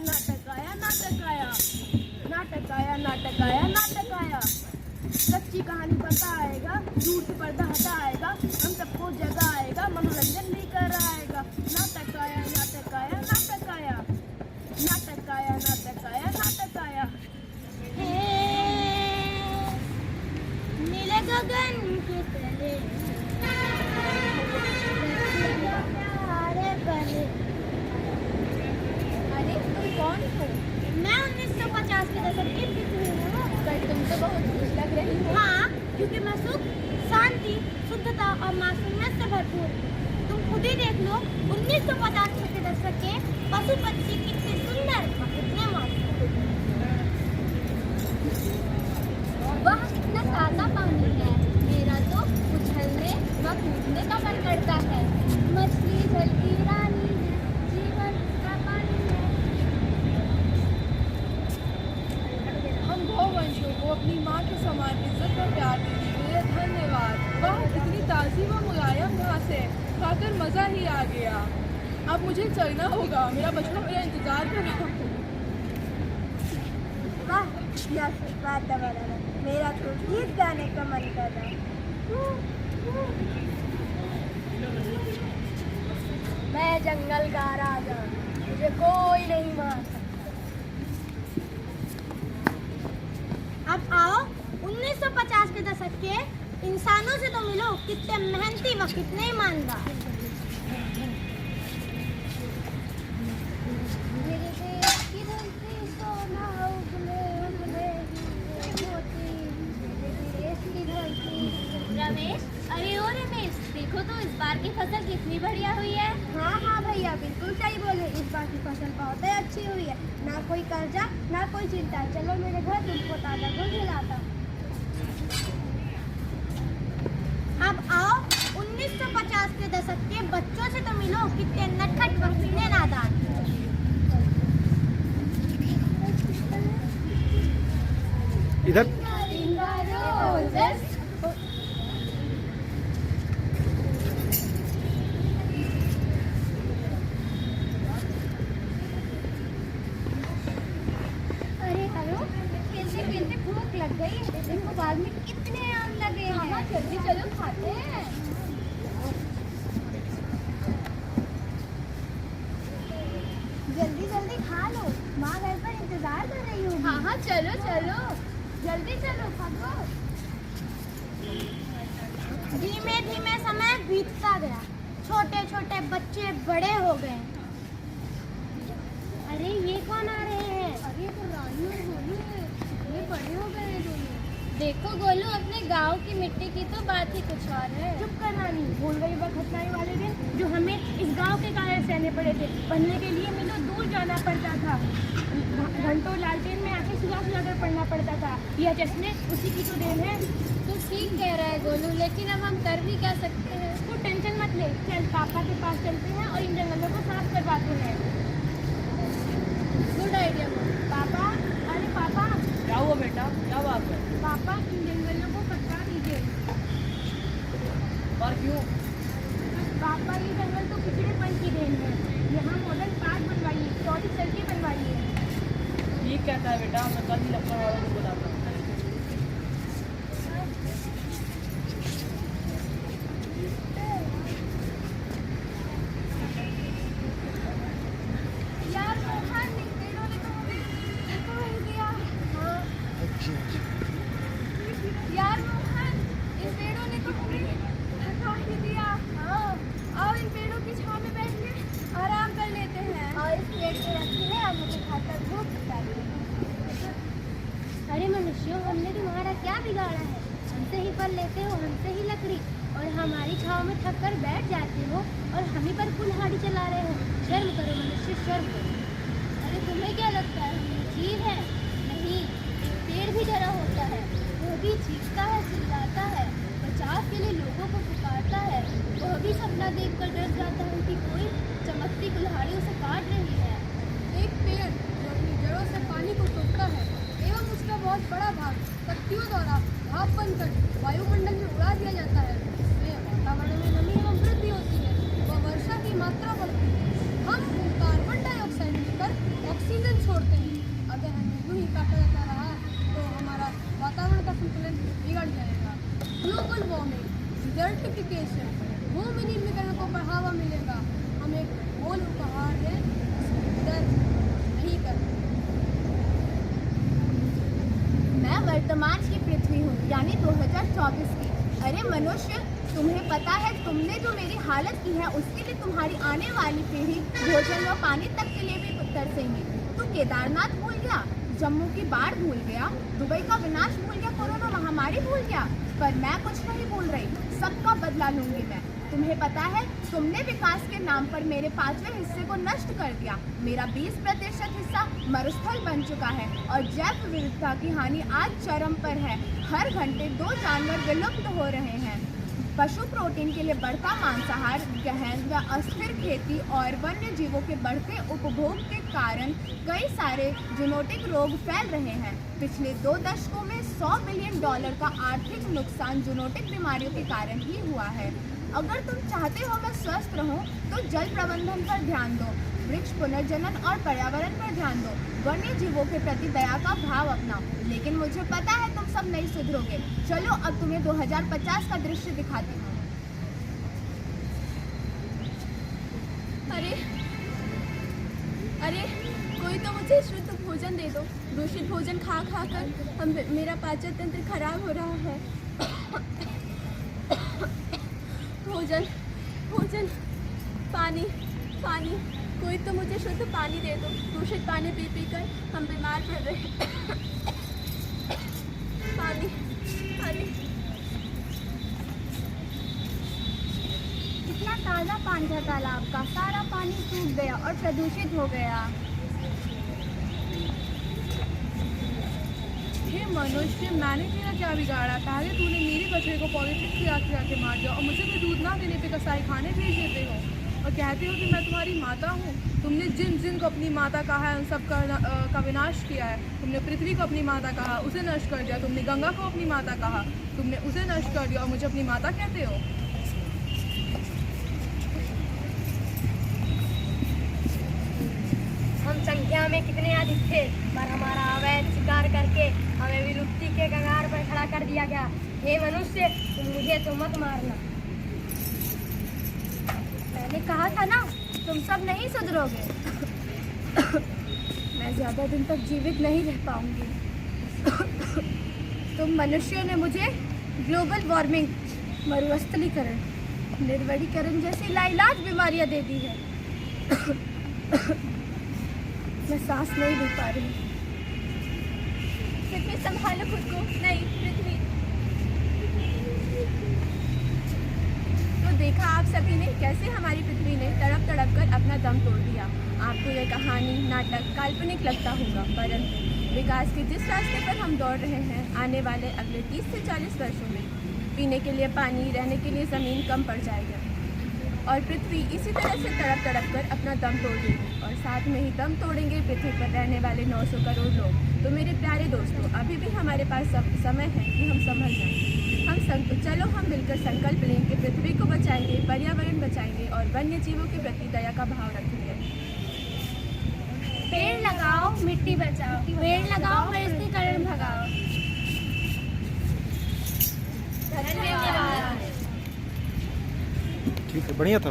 नाटक आया, नाटक आया, नाटक आया, नाटक आया, नाटक आया। सच्ची कहानी बताएगा, झूठ पर्दा हटाएगा, हम सबको जगाएगा, मनोरंजन लेकर आएगा। नाटक आया, नाटक आया, नाटक आया, नाटक आया, नाटक आया, नाटक आया। नीले गगन के तले अरे तुम कौन हो? मैं 1950 के दशक की पृथ्वी हूँ। पर तुम तो बहुत खुश लग रही हो। हाँ, क्योंकि मैं सुख, शांति, शुद्धता और मासूमियत से भरपूर हूँ। तुम खुद ही देख लो, 1950 के दशक के पशु पक्षी कितने सुंदर और कितने मासूम। वह कितना ताज़ा पानी है, मेरा तो उछलने व कूदने का मन करता है। मछली जल की रानी है, जीवन का पानी है। हम गौवंशों को अपनी माँ के समान इज्जत और प्यार देने के लिए धन्यवाद। वाह कितनी ताज़ी व मुलायम घास है, खाकर मज़ा ही आ गया। अब मुझे चलना होगा, मेरा बछड़ा मेरा इंतजार कर रहा है। वाह, क्या बात है, मेरा तो गीत गाने का मन कर रहा। मैं जंगल का राजा, मुझे कोई नहीं मार सकता। अब आओ 1950 के दशक के इंसानों से तो मिलो, कितने मेहनती व कितने ईमानदार। मेरे देश की धरती सोना उगले उगले हीरे मोती, मेरे देश की धरती। रमेश, अरे ओ रमेश, देखो तो इस बार की फसल कितनी बढ़िया हुई है। हाँ हाँ भैया, बिल्कुल सही बोले, इस बार की फसल बहुत ही अच्छी हुई है। ना कोई कर्जा, ना कोई चिंता। चलो मेरे घर तुमको ताजा गुड़ खिलाता हूँ। अब आओ 1950 के दशक के बच्चों से तो मिलो, कितने नटखट व कितने नादान। इधर अरे हेलो, खेलते खेलते भूख लग गई। देखो बाग में कितने आम लगे हैं। हाँ, जल्दी चलो खाते हैं। जल्दी जल्दी खा लो, माँ घर पर इंतजार कर रही होगी। हाँ हाँ, चलो चलो, जल्दी चलो, भागो। धीमे धीमे समय बीतता गया, छोटे छोटे बच्चे बड़े हो गए। अरे ये कौन आ रहे हैं? अरे तो रानू और गोलू है, ये बड़े हो गए दोनों। देखो गोलू, अपने गांव की मिट्टी की तो बात ही कुछ और है। चुप कर रानी, भूल गई वह खतनाई वाले दिन जो हमें इस गांव के कारण सहने पड़े थे। पढ़ने के लिए मीलों दूर जाना पड़ता था, घंटों लालटेन में आके सुला कर पढ़ना पड़ता था। यह चश्मे उसी की तो देन है। तू ठीक कह रहा है गोलू, लेकिन अब हम कर भी क्या सकते हैं। तो टेंशन मत ले, चल पापा के पास चलते हैं और इन जंगलों को साफ करवाते हैं। Good idea. पापा, अरे पापा, क्या हुआ बेटा, क्या बात है? पापा इन जंगलों को कटवा दीजिए। और क्यों? पापा ये जंगल तो पिछड़ेपन की देन है। यहाँ मॉडर्न पार्क बनवाइए, चौड़ी सड़कें बनवाइए। ठीक कहता है बेटा, मैं कल ही लखनऊ वालों को बुलाता हूँ। यार मोहन, इन पेड़ों ने तो हमें धक्का ही दिया। हाँ। यार मोहन, इन पेड़ों ने तो हमें धक्का ही दिया। हाँ, आओ इन पेड़ों की छांव में बैठ के आराम कर लेते हैं। और इस पेड़ के रस्सी ने हम मुझे खाकर धूप निकाली। अरे मनुष्यों, हमने तुम्हारा क्या बिगाड़ा है? हमसे ही फल लेते हो, हमसे ही लकड़ी, और हमारी छांव में थक कर बैठ जाते हो और हम ही पर कुल्हाड़ी चला रहे हो। शर्म करो मनुष्य, शर्म करो। अरे तुम्हें क्या लगता है हम जीव है? नहीं, एक पेड़ भी डरा होता है, वो भी चीखता है, चिल्लाता है, बचाव के लिए लोगों को पुकारता है। वह भी सपना देख कर डर जाता है कि कोई चमकती कुल्हाड़ी उसे काट रही है। एक पेड़ जो अपनी जड़ों से पानी को सोखता है एवं उसका बहुत बड़ा भाग पत्तियों द्वारा भाप बनकर वायुमंडल में उड़ा दिया जाता है, इससे वातावरण में नमी एवं वृद्धि होती है व वर्षा की मात्रा बढ़ती है। हम कार्बन डाइऑक्साइड मिलकर ऑक्सीजन छोड़ते हैं। अगर हमें यूं ही काटा जाता रहा तो हमारा वातावरण का संतुलन बिगड़ जाएगा। ग्लोबल वार्मिंग, डिजर्टिफिकेशन, भूमिनिर्मीकरण को बढ़ावा मिलेगा। हम एक मूल उपहार है, कदर नहीं करते। मैं वर्तमान की पृथ्वी हूँ, यानी 2024 की। अरे मनुष्य, तुम्हें पता है तुमने जो मेरी हालत की है उसके लिए तुम्हारी आने वाली पीढ़ी भोजन व पानी तक के लिए भी तरसेंगी। तू केदारनाथ भूल गया, जम्मू की बाढ़ भूल गया, दुबई का विनाश भूल गया, कोरोना महामारी भूल गया, पर मैं कुछ नहीं भूल रही। सबका बदला लूंगी मैं। तुम्हें पता है तुमने विकास के नाम पर मेरे 5वें हिस्से को नष्ट कर दिया। मेरा 20% हिस्सा मरुस्थल बन चुका है और जैव विविधता की हानि आज चरम पर है। हर घंटे 2 जानवर विलुप्त हो रहे हैं। पशु प्रोटीन के लिए बढ़ता मांसाहार, गहन व अस्थिर खेती और वन्य जीवों के बढ़ते उपभोग के कारण कई सारे जूनोटिक रोग फैल रहे हैं। पिछले 2 दशकों में $100 बिलियन का आर्थिक नुकसान जूनोटिक बीमारियों के कारण ही हुआ है। अगर तुम चाहते हो मैं स्वस्थ रहूं, तो जल प्रबंधन पर ध्यान दो, वृक्ष पुनर्जनन और पर्यावरण पर ध्यान दो, वन्य जीवों के प्रति दया का भाव अपनाओ। लेकिन मुझे पता है तुम सब नहीं सुधरोगे। चलो अब तुम्हें 2050 का दृश्य दिखाती हूँ। अरे कोई तो मुझे शुद्ध भोजन दे दो। दूषित भोजन खा खा कर मेरा पाचन तंत्र खराब हो रहा है। भोजन, पानी, कोई तो मुझे शुद्ध पानी दे दो। दूषित पानी पी पी कर हम बीमार पड़ रहे हैं। पानी। कितना ताज़ा पानी था तालाब का, सारा पानी सूख गया और प्रदूषित हो गया। हे मनुष्य, मैंने तेरा क्या बिगाड़ा? पहले तूने मेरे बछड़े को पॉलिथिन खिला के मार दिया और मुझे भी दूध ना देने पे कसाई खाने भेज देते हो और कहते हो कि मैं तुम्हारी माता हूँ। तुमने जिन को अपनी माता कहा है उन सब का विनाश किया है। तुमने पृथ्वी को अपनी माता कहा, उसे नष्ट कर दिया। तुमने गंगा को अपनी माता कहा, तुमने उसे नष्ट कर दिया और मुझे अपनी माता कहते हो। हम संख्या में कितने अधिक थे, पर हमारा अवैध शिकार करके हमें विलुप्ति के कगार पर खड़ा कर दिया गया। हे मनुष्य, तुम मुझे तो मत मारना। मैंने कहा था ना, तुम सब नहीं सुधरोगे। मैं ज़्यादा दिन तक जीवित नहीं रह पाऊंगी। तुम मनुष्यों ने मुझे ग्लोबल वार्मिंग, मरुस्थलीकरण, निर्वरीकरण जैसी लाइलाज बीमारियां दे दी है। मैं सांस नहीं ले पा रही। पृथ्वी संभालो खुद को। नहीं पृथ्वी। तो देखा आप सभी ने कैसे हमारी पृथ्वी ने तड़प कर अपना दम तोड़ दिया। आपको यह कहानी, नाटक काल्पनिक लगता होगा, परंतु विकास के जिस रास्ते पर हम दौड़ रहे हैं, आने वाले अगले 30 से 40 वर्षों में पीने के लिए पानी, रहने के लिए ज़मीन कम पड़ जाएगा और पृथ्वी इसी तरह से तड़प कर अपना दम तोड़ देगी और साथ में ही दम तोड़ेंगे पृथ्वी पर रहने वाले 900 करोड़ लोग। तो मेरे प्यारे दोस्तों, अभी भी हमारे पास समय है कि हम संभल जाएं। चलो हम मिलकर संकल्प लें कि पृथ्वी को बचाएंगे, पर्यावरण बचाएंगे और वन्य जीवों के प्रति दया का भाव रखेंगे। पेड़ लगाओ, मिट्टी बचाओ। पेड़ लगाओ, मरुस्थलीकरण भगाओ। धन्यवाद। ठीक है, बढ़िया था।